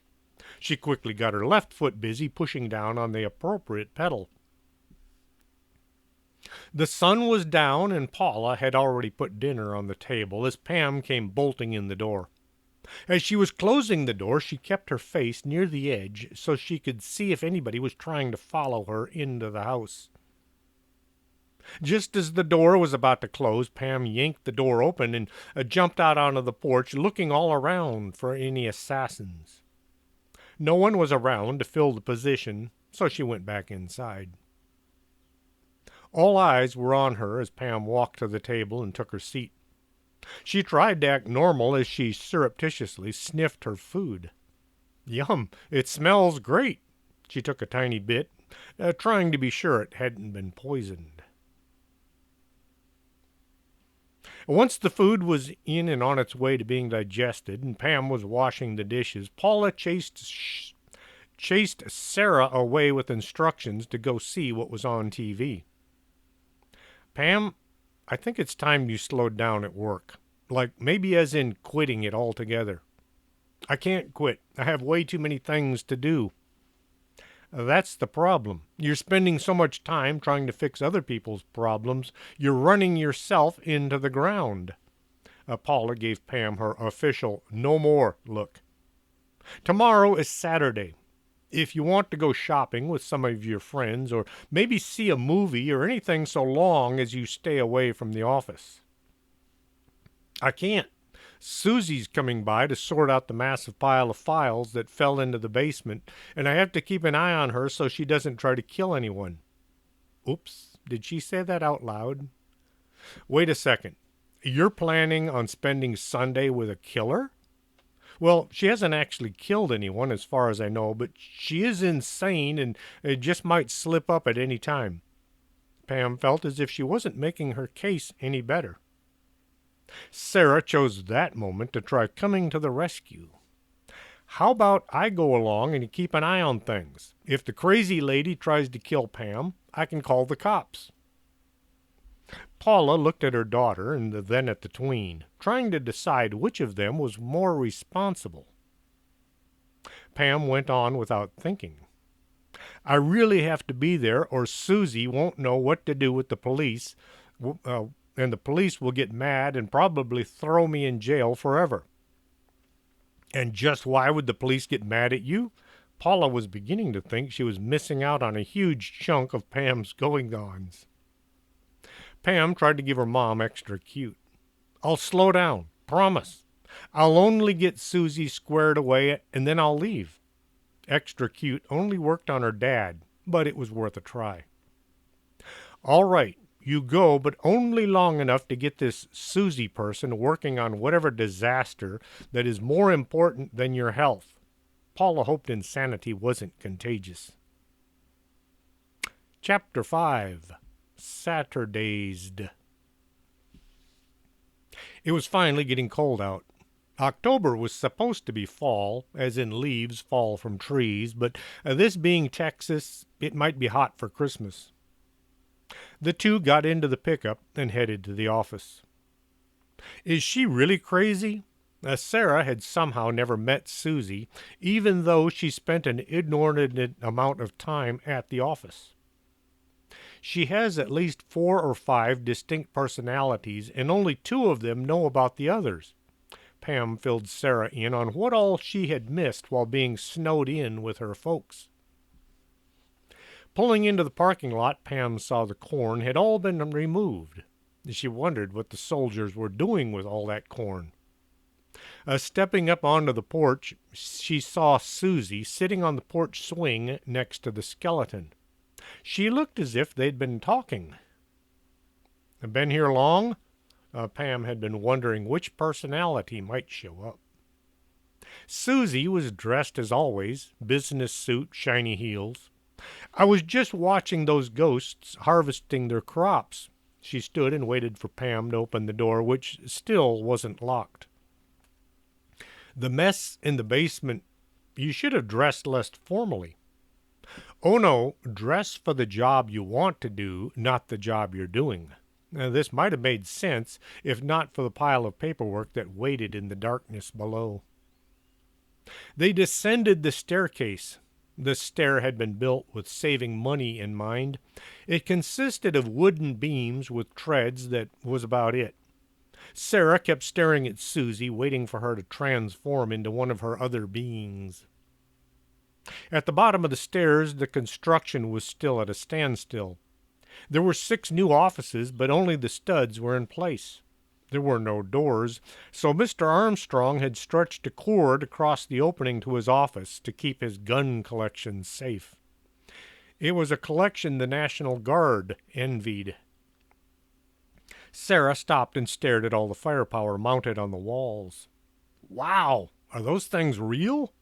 S2: She quickly got her left foot busy pushing down on the appropriate pedal. The sun was down and Paula had already put dinner on the table as Pam came bolting in the door. As she was closing the door, she kept her face near the edge so she could see if anybody was trying to follow her into the house. Just as the door was about to close, Pam yanked the door open and jumped out onto the porch, looking all around for any assassins. No one was around to fill the position, so she went back inside. All eyes were on her as Pam walked to the table and took her seat. She tried to act normal as she surreptitiously sniffed her food. Yum, it smells great. She took a tiny bit, trying to be sure it hadn't been poisoned. Once the food was in and on its way to being digested, and Pam was washing the dishes, Paula chased Sarah away with instructions to go see what was on TV. Pam, I think it's time you slowed down at work. Like, maybe as in quitting it altogether. I can't quit. I have way too many things to do. That's the problem. You're spending so much time trying to fix other people's problems, you're running yourself into the ground. Paula gave Pam her official no more look. Tomorrow is Saturday. If you want to go shopping with some of your friends or maybe see a movie or anything so long as you stay away from the office. I can't. Susy's coming by to sort out the massive pile of files that fell into the basement, and I have to keep an eye on her so she doesn't try to kill anyone. Oops, did she say that out loud? Wait a second. You're planning on spending Sunday with a killer? Well, she hasn't actually killed anyone as far as I know, but she is insane and it just might slip up at any time. Pam felt as if she wasn't making her case any better. Sarah chose that moment to try coming to the rescue. How about I go along and you keep an eye on things? If the crazy lady tries to kill Pam, I can call the cops. Paula looked at her daughter and then at the tween, trying to decide which of them was more responsible. Pam went on without thinking. I really have to be there or Susy won't know what to do with the police, and the police will get mad and probably throw me in jail forever. And just why would the police get mad at you? Paula was beginning to think she was missing out on a huge chunk of Pam's going-ons. Pam tried to give her mom extra cute. I'll slow down, promise. I'll only get Susy squared away and then I'll leave. Extra cute only worked on her dad, but it was worth a try. All right, you go, but only long enough to get this Susy person working on whatever disaster that is more important than your health. Paula hoped insanity wasn't contagious. Chapter 5. Saturdaysed. It was finally getting cold out. October was supposed to be fall, as in leaves fall from trees, but this being Texas, it might be hot for Christmas. The two got into the pickup and headed to the office. Is she really crazy? Sarah had somehow never met Susy, even though she spent an inordinate amount of time at the office. She has at least 4 or 5 distinct personalities, and only 2 of them know about the others. Pam filled Sarah in on what all she had missed while being snowed in with her folks. Pulling into the parking lot, Pam saw the corn had all been removed. She wondered what the soldiers were doing with all that corn. Stepping up onto the porch, she saw Susy sitting on the porch swing next to the skeleton. She looked as if they'd been talking. Been here long? Pam had been wondering which personality might show up. Susy was dressed as always, business suit, shiny heels. I was just watching those ghosts harvesting their crops. She stood and waited for Pam to open the door, which still wasn't locked. The mess in the basement, you should have dressed less formally. Oh no, dress for the job you want to do, not the job you're doing. This might have made sense if not for the pile of paperwork that waited in the darkness below. They descended the staircase. The stair had been built with saving money in mind. It consisted of wooden beams with treads. That was about it. Sarah kept staring at Susy, waiting for her to transform into one of her other beings. At the bottom of the stairs, the construction was still at a standstill. There were 6 new offices, but only the studs were in place. There were no doors, so Mr. Armstrong had stretched a cord across the opening to his office to keep his gun collection safe. It was a collection the National Guard envied. Sarah stopped and stared at all the firepower mounted on the walls. Wow, are those things real?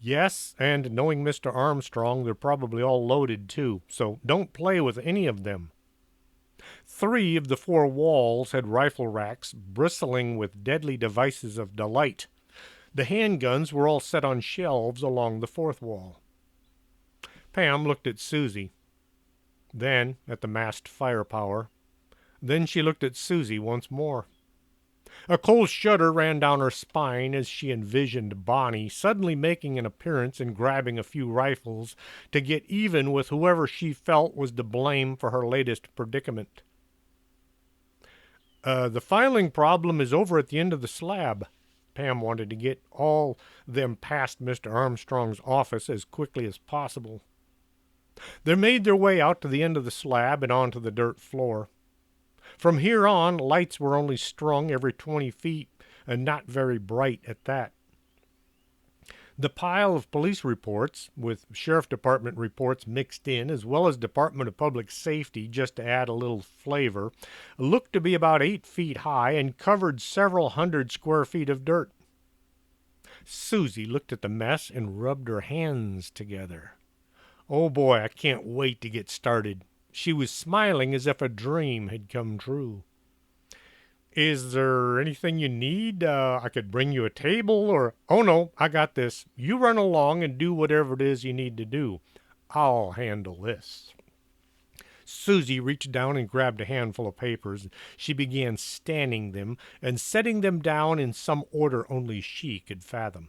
S2: Yes, and knowing Mr. Armstrong, they're probably all loaded too, so don't play with any of them. 3 of the 4 walls had rifle racks bristling with deadly devices of delight. The handguns were all set on shelves along the 4th wall. Pam looked at Susy, then at the massed firepower. Then she looked at Susy once more. A cold shudder ran down her spine as she envisioned Bonnie suddenly making an appearance and grabbing a few rifles to get even with whoever she felt was to blame for her latest predicament. The filing problem is over at the end of the slab. Pam wanted to get all them past Mr. Armstrong's office as quickly as possible. They made their way out to the end of the slab and onto the dirt floor. From here on, lights were only strung every 20 feet, and not very bright at that. The pile of police reports, with sheriff department reports mixed in, as well as Department of Public Safety just to add a little flavor, looked to be about 8 feet high and covered several hundred square feet of dirt. Susy looked at the mess and rubbed her hands together. Oh boy, I can't wait to get started. She was smiling as if a dream had come true. Is there anything you need? I could bring you a table or... Oh no, I got this. You run along and do whatever it is you need to do. I'll handle this. Susy reached down and grabbed a handful of papers. She began scanning them and setting them down in some order only she could fathom.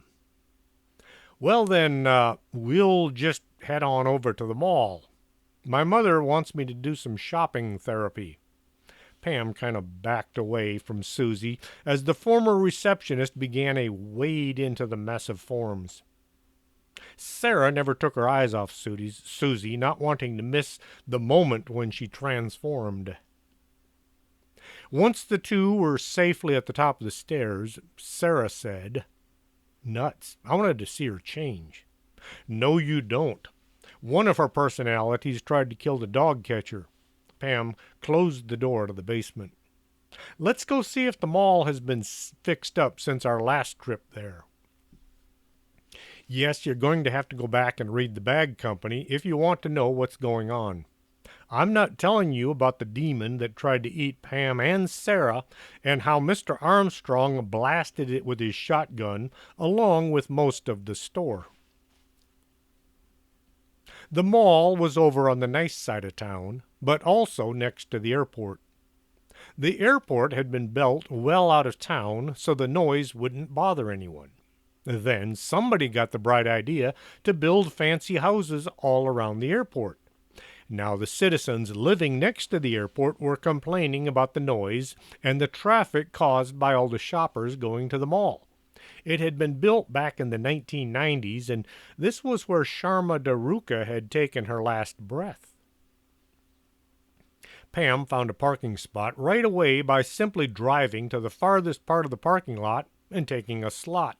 S2: Well then, we'll just head on over to the mall. My mother wants me to do some shopping therapy. Pam kind of backed away from Susy as the former receptionist began a wade into the mess of forms. Sarah never took her eyes off Susy, not wanting to miss the moment when she transformed. Once the two were safely at the top of the stairs, Sarah said, "Nuts. I wanted to see her change." "No, you don't. One of her personalities tried to kill the dog catcher." Pam closed the door to the basement. "Let's go see if the mall has been fixed up since our last trip there." "Yes, you're going to have to go back and read the bag company if you want to know what's going on. I'm not telling you about the demon that tried to eat Pam and Sarah and how Mr. Armstrong blasted it with his shotgun along with most of the store." The mall was over on the nice side of town, but also next to the airport. The airport had been built well out of town so the noise wouldn't bother anyone. Then somebody got the bright idea to build fancy houses all around the airport. Now, the citizens living next to the airport were complaining about the noise and the traffic caused by all the shoppers going to the mall. It had been built back in the 1990s, and this was where Sharma Daruka had taken her last breath. Pam found a parking spot right away by simply driving to the farthest part of the parking lot and taking a slot.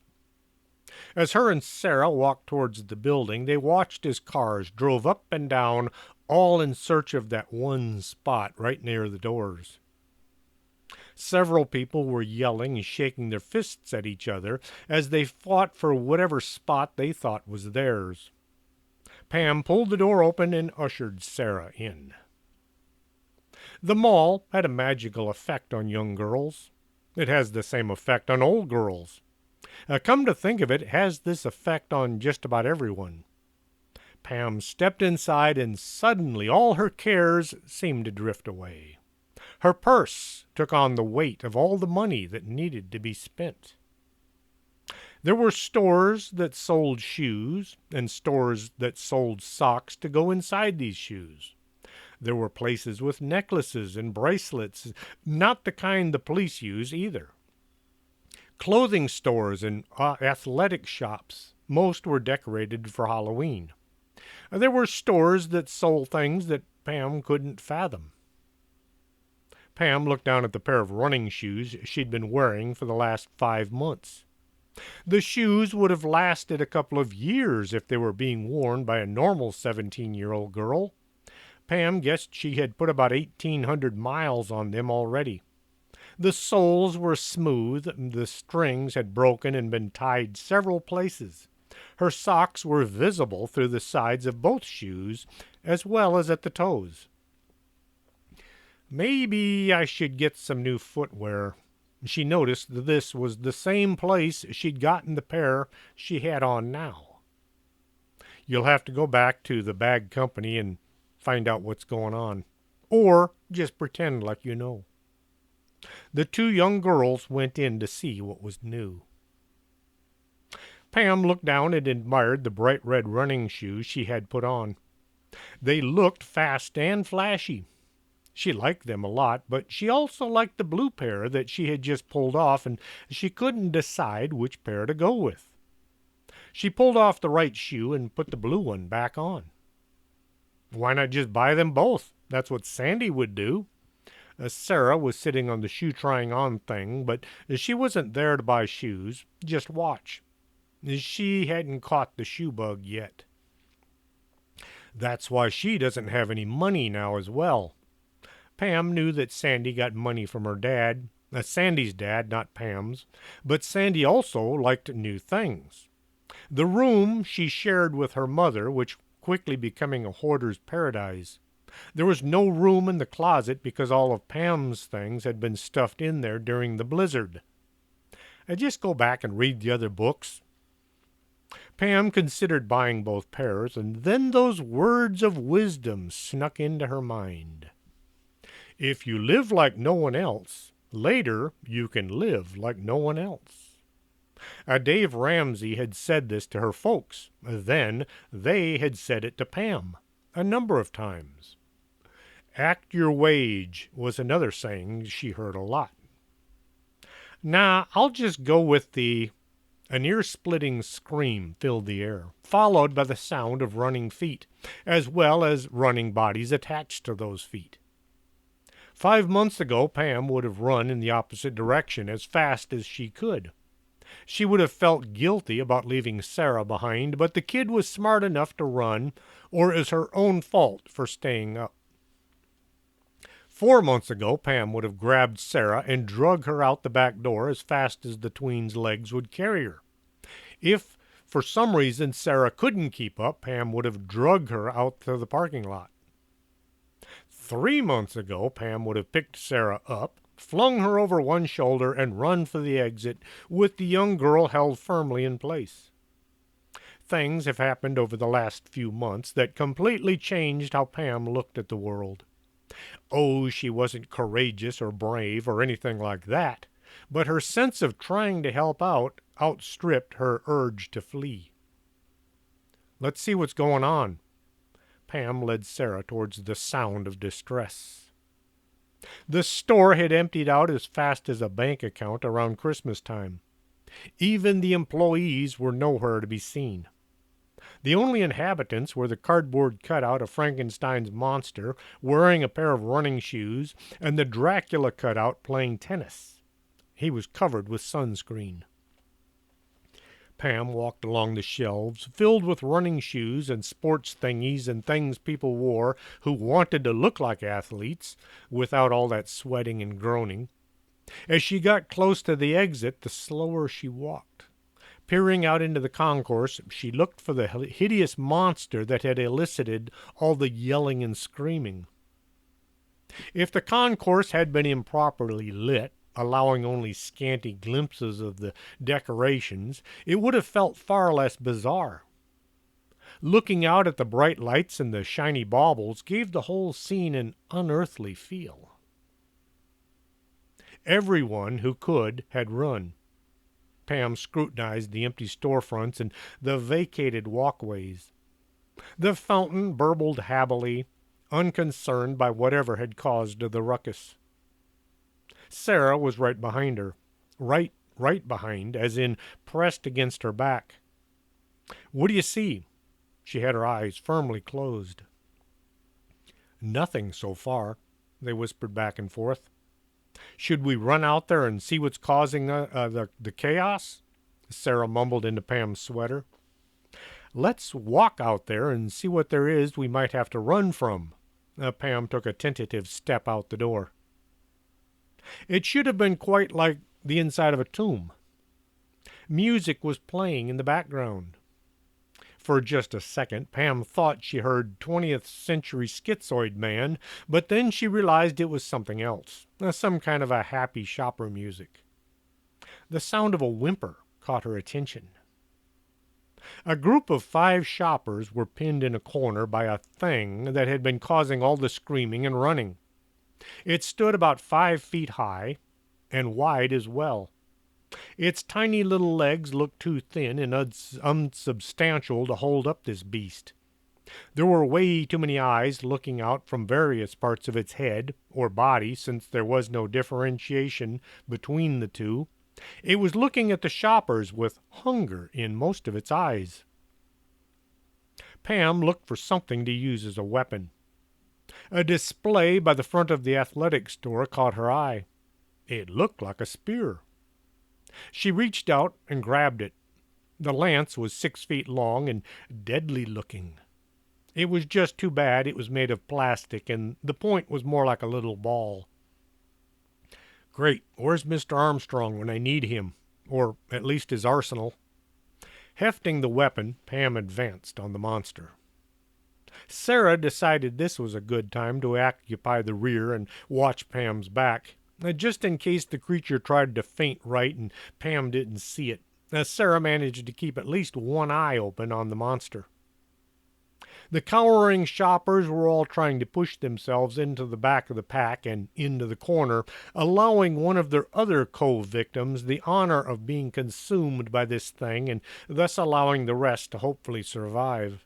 S2: As her and Sarah walked towards the building, they watched as cars drove up and down, all in search of that one spot right near the doors. Several people were yelling and shaking their fists at each other as they fought for whatever spot they thought was theirs. Pam pulled the door open and ushered Sarah in. The mall had a magical effect on young girls. It has the same effect on old girls. Come to think of it, it has this effect on just about everyone. Pam stepped inside, and suddenly all her cares seemed to drift away. Her purse took on the weight of all the money that needed to be spent. There were stores that sold shoes and stores that sold socks to go inside these shoes. There were places with necklaces and bracelets, not the kind the police use either. Clothing stores and athletic shops. Most were decorated for Halloween. There were stores that sold things that Pam couldn't fathom. Pam looked down at the pair of running shoes she'd been wearing for the last 5 months. The shoes would have lasted a couple of years if they were being worn by a normal 17-year-old girl. Pam guessed she had put about 1,800 miles on them already. The soles were smooth, the strings had broken and been tied several places. Her socks were visible through the sides of both shoes, as well as at the toes. Maybe I should get some new footwear. She noticed that this was the same place she'd gotten the pair she had on now. You'll have to go back to the bag company and find out what's going on. Or just pretend like you know. The two young girls went in to see what was new. Pam looked down and admired the bright red running shoes she had put on. They looked fast and flashy. She liked them a lot, but she also liked the blue pair that she had just pulled off, and she couldn't decide which pair to go with. She pulled off the right shoe and put the blue one back on. Why not just buy them both? That's what Sandy would do. Sarah was sitting on the shoe-trying-on thing, but she wasn't there to buy shoes, just watch. She hadn't caught the shoe bug yet. That's why she doesn't have any money now as well. Pam knew that Sandy got money from her dad, Sandy's dad, not Pam's, but Sandy also liked new things. The room she shared with her mother, which quickly becoming a hoarder's paradise. There was no room in the closet because all of Pam's things had been stuffed in there during the blizzard. Just go back and read the other books. Pam considered buying both pairs, and then those words of wisdom snuck into her mind. If you live like no one else, later you can live like no one else. Dave Ramsey had said this to her folks. Then they had said it to Pam a number of times. Act your wage was another saying she heard a lot. Nah, I'll just go with an ear-splitting scream filled the air, followed by the sound of running feet, as well as running bodies attached to those feet. 5 months ago, Pam would have run in the opposite direction as fast as she could. She would have felt guilty about leaving Sarah behind, but the kid was smart enough to run, or it was her own fault for staying up. 4 months ago, Pam would have grabbed Sarah and drug her out the back door as fast as the tween's legs would carry her. If, for some reason, Sarah couldn't keep up, Pam would have dragged her out to the parking lot. 3 months ago, Pam would have picked Sarah up, flung her over one shoulder, and run for the exit with the young girl held firmly in place. Things have happened over the last few months that completely changed how Pam looked at the world. Oh, she wasn't courageous or brave or anything like that, but her sense of trying to help out outstripped her urge to flee. Let's see what's going on. Pam led Sarah towards the sound of distress. The store had emptied out as fast as a bank account around Christmas time. Even the employees were nowhere to be seen. The only inhabitants were the cardboard cutout of Frankenstein's monster wearing a pair of running shoes and the Dracula cutout playing tennis. He was covered with sunscreen. Pam walked along the shelves filled with running shoes and sports thingies and things people wore who wanted to look like athletes without all that sweating and groaning. As she got close to the exit, the slower she walked. Peering out into the concourse, she looked for the hideous monster that had elicited all the yelling and screaming. If the concourse had been improperly lit, allowing only scanty glimpses of the decorations, it would have felt far less bizarre. Looking out at the bright lights and the shiny baubles gave the whole scene an unearthly feel. Everyone who could had run. Pam scrutinized the empty storefronts and the vacated walkways. The fountain burbled happily, unconcerned by whatever had caused the ruckus. Sarah was right behind her. Right behind, as in pressed against her back. "What do you see?" She had her eyes firmly closed. "Nothing so far," they whispered back and forth. "Should we run out there and see what's causing the chaos?" Sarah mumbled into Pam's sweater. "Let's walk out there and see what there is we might have to run from." Pam took a tentative step out the door. It should have been quite like the inside of a tomb. Music was playing in the background. For just a second, Pam thought she heard 20th Century Schizoid Man, but then she realized it was something else, some kind of a happy shopper music. The sound of a whimper caught her attention. A group of 5 shoppers were pinned in a corner by a thing that had been causing all the screaming and running. It stood about 5 feet high and wide as well. Its tiny little legs looked too thin and unsubstantial to hold up this beast. There were way too many eyes looking out from various parts of its head or body, since there was no differentiation between the two. It was looking at the shoppers with hunger in most of its eyes. Pam looked for something to use as a weapon. A display by the front of the athletic store caught her eye. It looked like a spear. She reached out and grabbed it. The lance was 6 feet long and deadly looking. It was just too bad it was made of plastic, and the point was more like a little ball. Great, where's Mr. Armstrong when I need him? Or at least his arsenal. Hefting the weapon, Pam advanced on the monster. Sarah decided this was a good time to occupy the rear and watch Pam's back, just in case the creature tried to feint right and Pam didn't see it. Sarah managed to keep at least one eye open on the monster. The cowering shoppers were all trying to push themselves into the back of the pack and into the corner, allowing one of their other co-victims the honor of being consumed by this thing and thus allowing the rest to hopefully survive.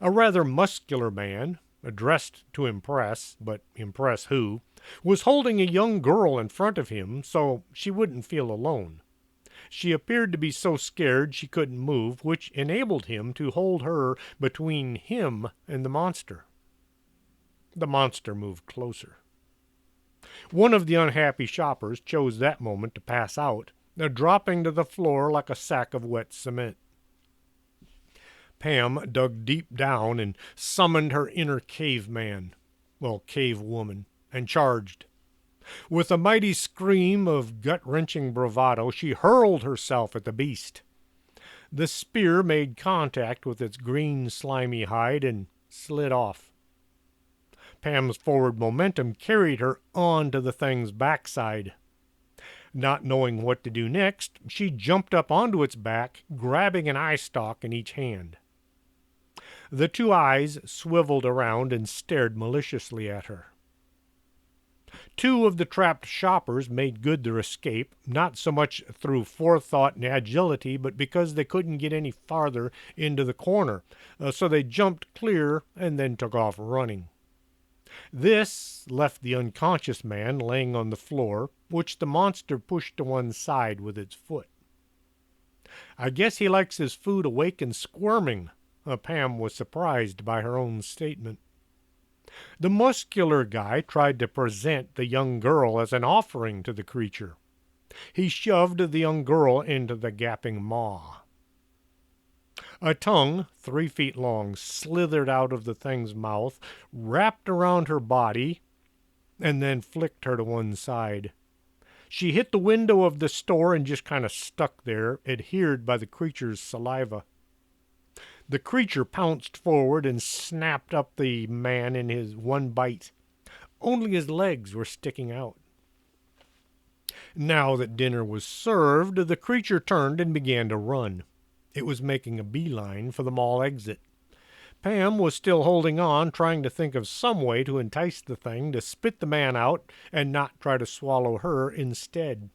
S2: A rather muscular man, dressed to impress, but impress who, was holding a young girl in front of him so she wouldn't feel alone. She appeared to be so scared she couldn't move, which enabled him to hold her between him and the monster. The monster moved closer. One of the unhappy shoppers chose that moment to pass out, dropping to the floor like a sack of wet cement. Pam dug deep down and summoned her inner caveman, cavewoman, and charged. With a mighty scream of gut-wrenching bravado, she hurled herself at the beast. The spear made contact with its green, slimy hide and slid off. Pam's forward momentum carried her onto the thing's backside. Not knowing what to do next, she jumped up onto its back, grabbing an eye stalk in each hand. The 2 eyes swiveled around and stared maliciously at her. Two of the trapped shoppers made good their escape, not so much through forethought and agility, but because they couldn't get any farther into the corner. So they jumped clear and then took off running. This left the unconscious man laying on the floor, which the monster pushed to one side with its foot. I guess he likes his food awake and squirming. Pam was surprised by her own statement. The muscular guy tried to present the young girl as an offering to the creature. He shoved the young girl into the gaping maw. A tongue, 3 feet long, slithered out of the thing's mouth, wrapped around her body, and then flicked her to one side. She hit the window of the store and just kind of stuck there, adhered by the creature's saliva. The creature pounced forward and snapped up the man in his one bite. Only his legs were sticking out. Now that dinner was served, the creature turned and began to run. It was making a beeline for the mall exit. Pam was still holding on, trying to think of some way to entice the thing to spit the man out and not try to swallow her instead.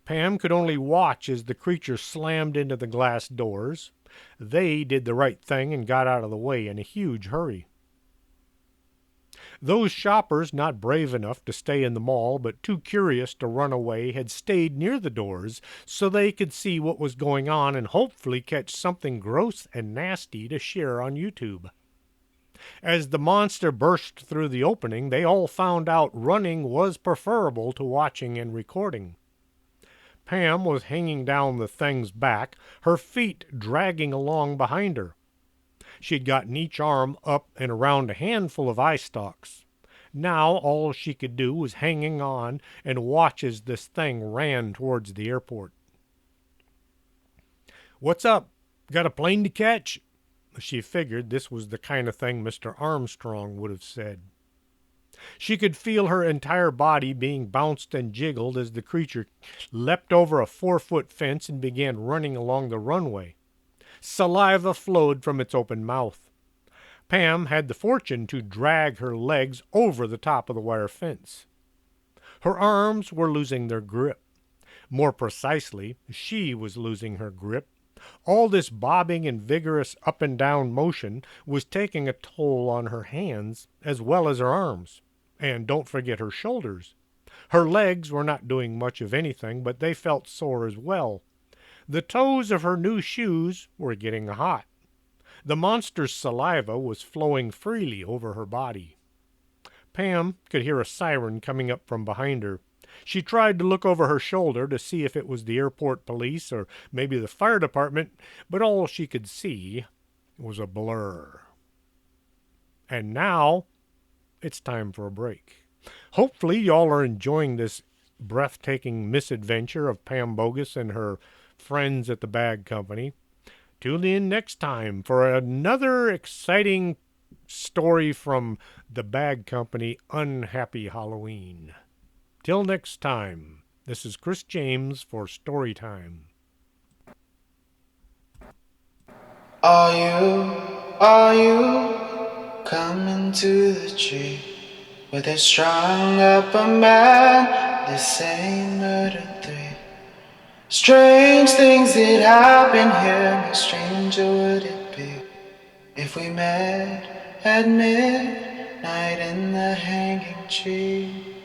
S2: Pam could only watch as the creature slammed into the glass doors. They did the right thing and got out of the way in a huge hurry. Those shoppers not brave enough to stay in the mall but too curious to run away had stayed near the doors so they could see what was going on and hopefully catch something gross and nasty to share on YouTube. As the monster burst through the opening, they all found out running was preferable to watching and recording. Pam was hanging down the thing's back, her feet dragging along behind her. She'd gotten each arm up and around a handful of eye stalks. Now all she could do was hanging on and watch as this thing ran towards the airport. "What's up? Got a plane to catch?" She figured this was the kind of thing Mr. Armstrong would have said. She could feel her entire body being bounced and jiggled as the creature leapt over a 4-foot fence and began running along the runway. Saliva flowed from its open mouth. Pam had the fortune to drag her legs over the top of the wire fence. Her arms were losing their grip. More precisely, she was losing her grip. All this bobbing and vigorous up and down motion was taking a toll on her hands as well as her arms. And don't forget her shoulders. Her legs were not doing much of anything, but they felt sore as well. The toes of her new shoes were getting hot. The monster's saliva was flowing freely over her body. Pam could hear a siren coming up from behind her. She tried to look over her shoulder to see if it was the airport police or maybe the fire department, but all she could see was a blur. And now it's time for a break. Hopefully y'all are enjoying this breathtaking misadventure of Pam Bogus and her friends at the Bag Company. Tune in next time for another exciting story from the Bag Company Unhappy Halloween. Till next time, this is Chris James for Storytime.
S1: Are you coming to the tree where they strung up a man? They say murder 3. Strange things that happen here, no stranger would it be if we met at midnight in the hanging tree.